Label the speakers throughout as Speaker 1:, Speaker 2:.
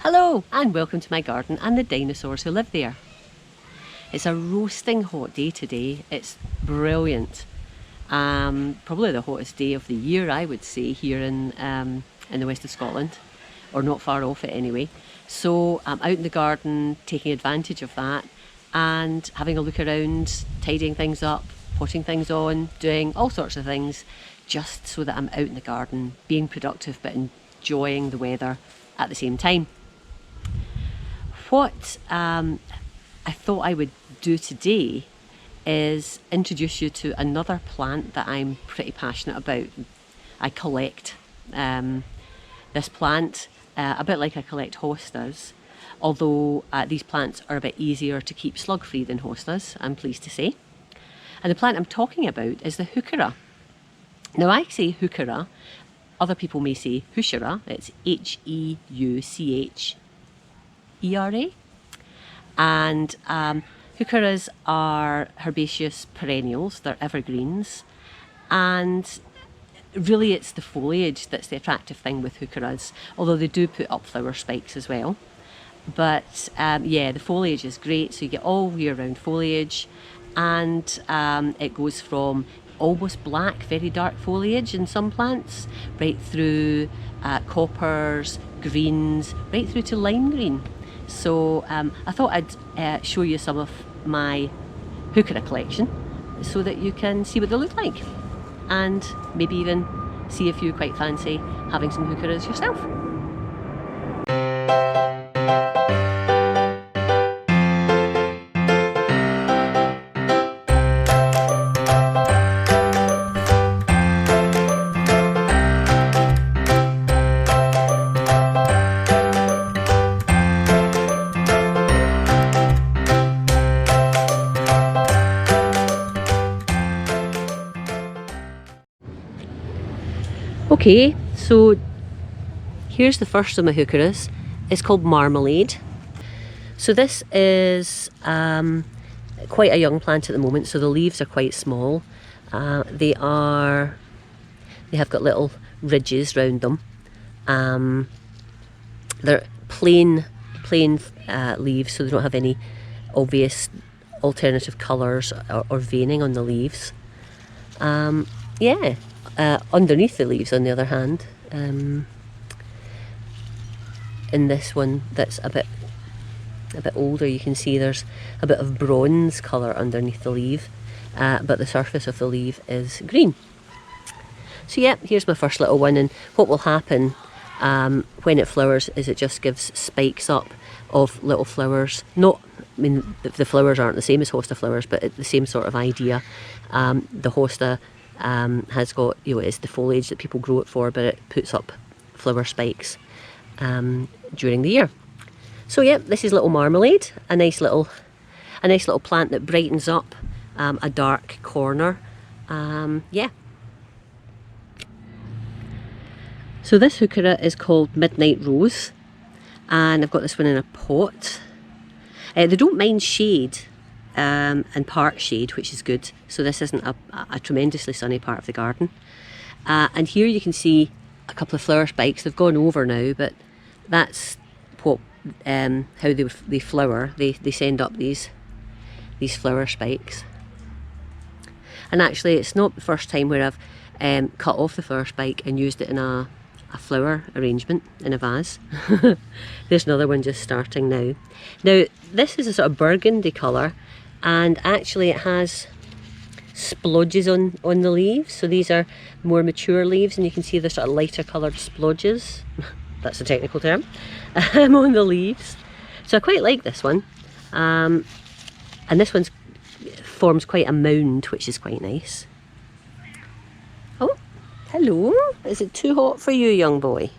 Speaker 1: Hello and welcome to my garden and the dinosaurs who live there. It's a roasting hot day today. It's brilliant. Probably the hottest day of the year, I would say, here in the west of Scotland, or not far off it anyway. So I'm out in the garden taking advantage of that and having a look around, tidying things up, potting things on, doing all sorts of things just so that I'm out in the garden being productive but enjoying the weather at the same time. What I thought I would do today is introduce you to another plant that I'm pretty passionate about. I collect this plant a bit like I collect hostas, although these plants are a bit easier to keep slug free than hostas, I'm pleased to say. And the plant I'm talking about is the Heuchera. Now I say Heuchera, other people may say Heuchera, it's Heuchera. And Heucheras are herbaceous perennials, they're evergreens, and really it's the foliage that's the attractive thing with Heucheras, although they do put up flower spikes as well. But yeah, the foliage is great, so you get all year round foliage, and it goes from almost black, very dark foliage in some plants, right through coppers, greens, right through to lime green. So I thought I'd show you some of my Heuchera collection so that you can see what they look like and maybe even see if you quite fancy having some Heucheras yourself. Okay, so here's the first of my Heucheras. It's called Marmalade. So this is quite a young plant at the moment, so the leaves are quite small. They have got little ridges round them. They're plain leaves, so they don't have any obvious alternative colours or veining on the leaves. Yeah. Underneath the leaves, on the other hand, in this one that's a bit older, you can see there's a bit of bronze colour underneath the leaf, but the surface of the leaf is green. So yeah, here's my first little one, and what will happen when it flowers is it just gives spikes up of little flowers. I mean, the flowers aren't the same as hosta flowers, but it's the same sort of idea. The hosta has got, it's the foliage that people grow it for, but it puts up flower spikes during the year. So yeah, this is little Marmalade, a nice little plant that brightens up a dark corner. Yeah. So this Heuchera is called Midnight Rose, and I've got this one in a pot. They don't mind shade. And part shade, which is good. So this isn't a tremendously sunny part of the garden. And here you can see a couple of flower spikes. They've gone over now, but that's what how they flower. They send up these flower spikes. And actually, it's not the first time where I've cut off the flower spike and used it in a flower arrangement in a vase. There's another one just starting now. Now this is a sort of burgundy colour, and actually it has splodges on the leaves, so these are more mature leaves, and you can see the sort of lighter coloured splodges, that's the technical term, on the leaves. So I quite like this one, and this one forms quite a mound, which is quite nice. Oh, hello, is it too hot for you, young boy?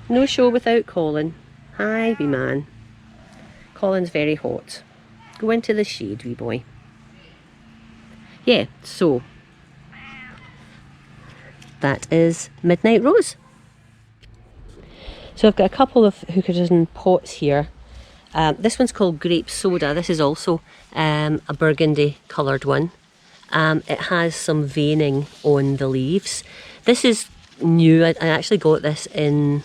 Speaker 1: No show without Colin. Hi, wee man. Colin's very hot. Go into the shade, wee boy. Yeah, so that is Midnight Rose. So I've got a couple of Heucheras in pots here. This one's called Grape Soda. This is also a burgundy coloured one. It has some veining on the leaves. This is new. I actually got this in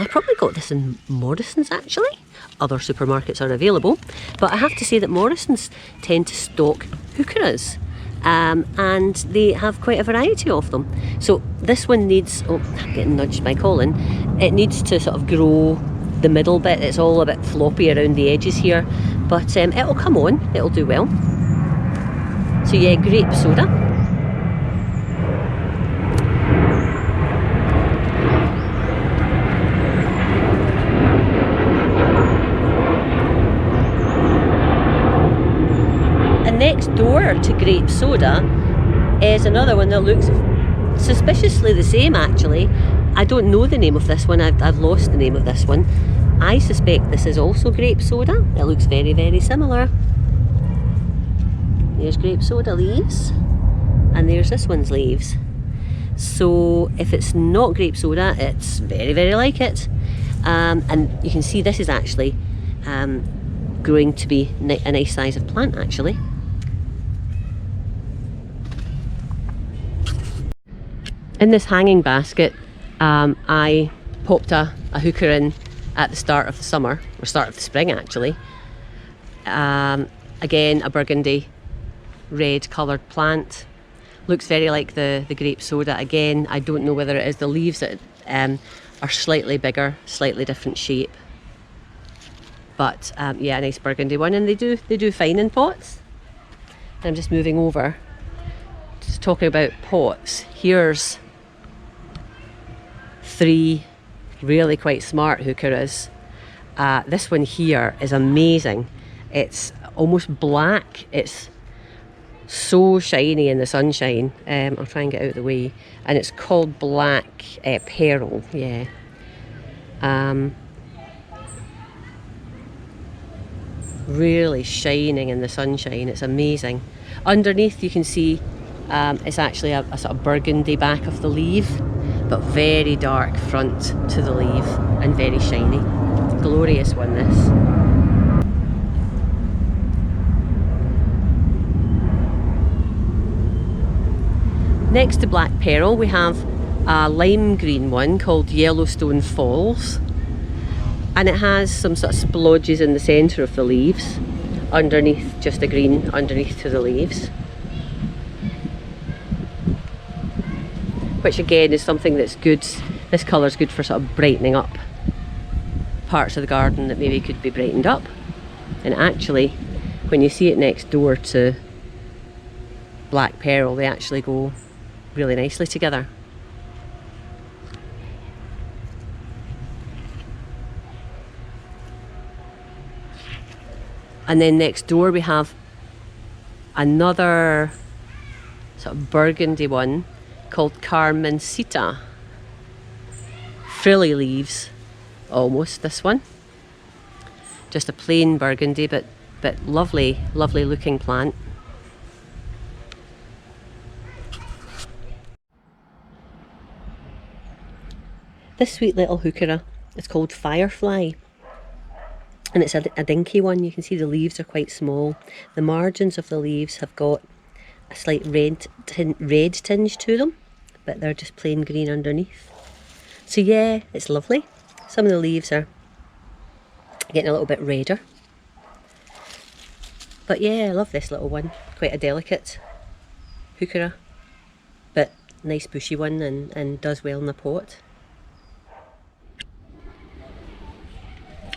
Speaker 1: I probably got this in Morrison's actually. Other supermarkets are available, but I have to say that Morrison's tend to stock Heucheras, and they have quite a variety of them. So this one needs, oh, I'm getting nudged by Colin, it needs to sort of grow the middle bit. It's all a bit floppy around the edges here, but it'll come on, it'll do well. So yeah, Grape Soda. Next door to Grape Soda is another one that looks suspiciously the same actually. I don't know the name of this one, I've lost the name of this one. I suspect this is also Grape Soda. It looks very, very similar. There's Grape Soda leaves, and there's this one's leaves. So if it's not Grape Soda, it's very, very like it. And you can see this is actually growing to be a nice size of plant actually. In this hanging basket, I popped a Heuchera in at the start of the summer, or start of the spring actually. Again, a burgundy red coloured plant. Looks very like the Grape Soda. Again, I don't know whether it is the leaves that are slightly bigger, slightly different shape. But yeah, a nice burgundy one, and they do fine in pots. I'm just moving over, just talking about pots. Here's 3 really quite smart Heucheras. This one here is amazing. It's almost black. It's so shiny in the sunshine. I'll try and get out of the way. And it's called Black Peril. Yeah. Really shining in the sunshine. It's amazing. Underneath you can see it's actually a sort of burgundy back of the leaf, but very dark front to the leaf and very shiny. Glorious one, this. Next to Black Peril we have a lime green one called Yellowstone Falls, and it has some sort of splodges in the centre of the leaves, underneath just a green underneath to the leaves, which again is something that's good. This colour's good for sort of brightening up parts of the garden that maybe could be brightened up. And actually, when you see it next door to Black Peril, they actually go really nicely together. And then next door we have another sort of burgundy one called Carmencita. Frilly leaves, almost, this one. Just a plain burgundy, but lovely, lovely looking plant. This sweet little Heuchera is called Firefly, and it's a dinky one. You can see the leaves are quite small. The margins of the leaves have got a slight red tinge to them, but they're just plain green underneath. So yeah, it's lovely. Some of the leaves are getting a little bit redder, but yeah, I love this little one. Quite a delicate Heuchera, but nice bushy one, and does well in the pot.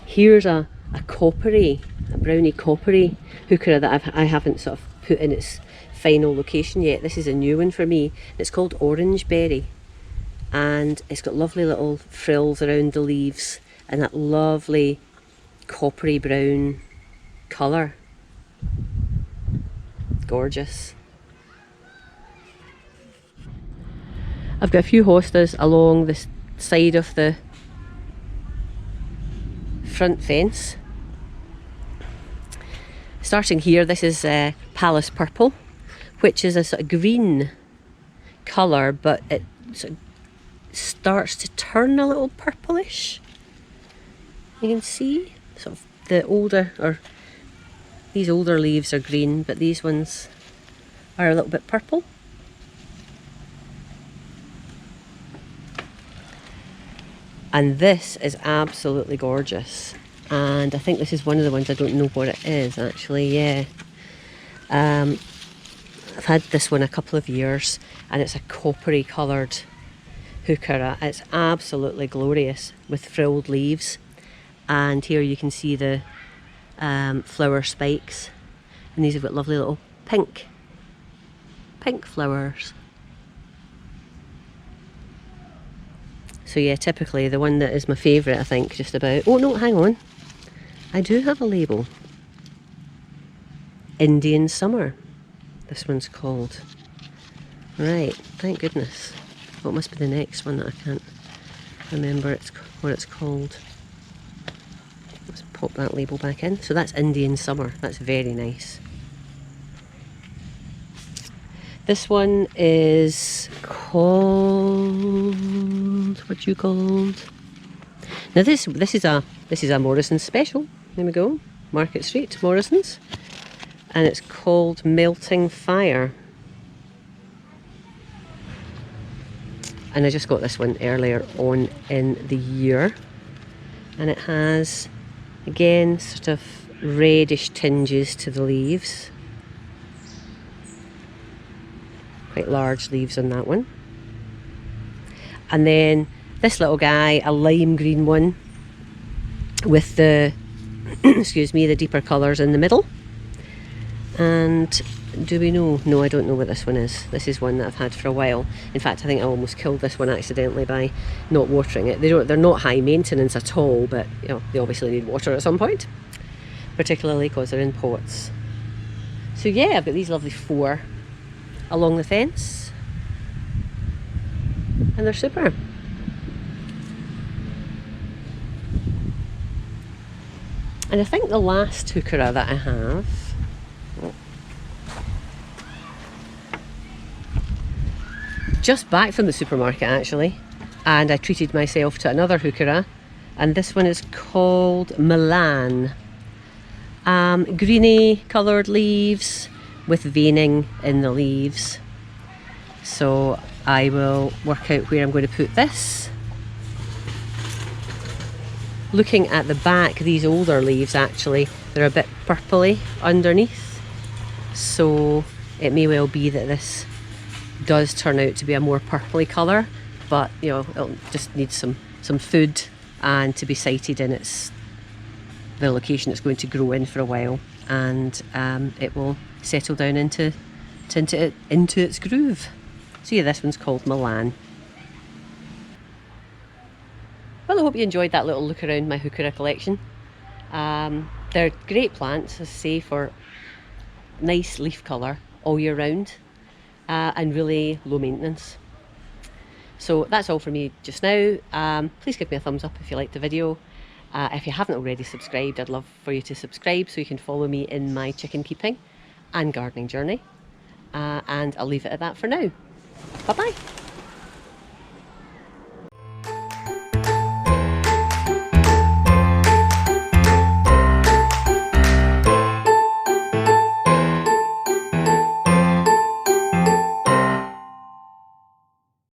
Speaker 1: Here's a browny coppery Heuchera that I haven't sort of put in its final location yet. This is a new one for me. It's called Orange Berry, and it's got lovely little frills around the leaves and that lovely coppery brown colour. Gorgeous. I've got a few hostas along the side of the front fence. Starting here, this is Palace Purple, which is a sort of green colour, but it sort of starts to turn a little purplish. You can see sort of these older leaves are green, but these ones are a little bit purple. And this is absolutely gorgeous. And I think this is one of the ones, I don't know what it is actually, yeah. I've had this one a couple of years, and it's a coppery coloured Heuchera. It's absolutely glorious with frilled leaves. And here you can see the flower spikes. And these have got lovely little pink flowers. So yeah, typically the one that is my favourite, I think, just about. Oh no, hang on. I do have a label. Indian Summer, this one's called. Right, thank goodness. What must be the next one that I can't remember what it's called. Let's pop that label back in. So that's Indian Summer, that's very nice. This one is called, what you called? Now this is a Morrison's special. There we go, Market Street, Morrison's, and it's called Melting Fire. And I just got this one earlier on in the year, and it has again sort of reddish tinges to the leaves. Quite large leaves on that one. And then this little guy, a lime green one with the excuse me, the deeper colours in the middle. And do we know? No, I don't know what this one is. This is one that I've had for a while. In fact, I think I almost killed this one accidentally by not watering it. They're not high maintenance at all, but you know, they obviously need water at some point, particularly because they're in pots. So yeah, I've got these lovely 4 along the fence, and they're super. And I think the last Heuchera that I have, just back from the supermarket actually, and I treated myself to another Heuchera, and this one is called Milan. Greeny coloured leaves with veining in the leaves. So I will work out where I'm going to put this. Looking at the back, these older leaves actually, they're a bit purpley underneath. So it may well be that this does turn out to be a more purpley colour, but you know, it'll just need some food and to be sited in the location it's going to grow in for a while, and it will settle down into its groove. So yeah, this one's called Milan. Well, I hope you enjoyed that little look around my Heuchera collection. They're great plants, as I say, for nice leaf colour all year round, and really low maintenance. So that's all for me just now. Please give me a thumbs up if you liked the video. If you haven't already subscribed, I'd love for you to subscribe so you can follow me in my chicken keeping and gardening journey. And I'll leave it at that for now. Bye bye.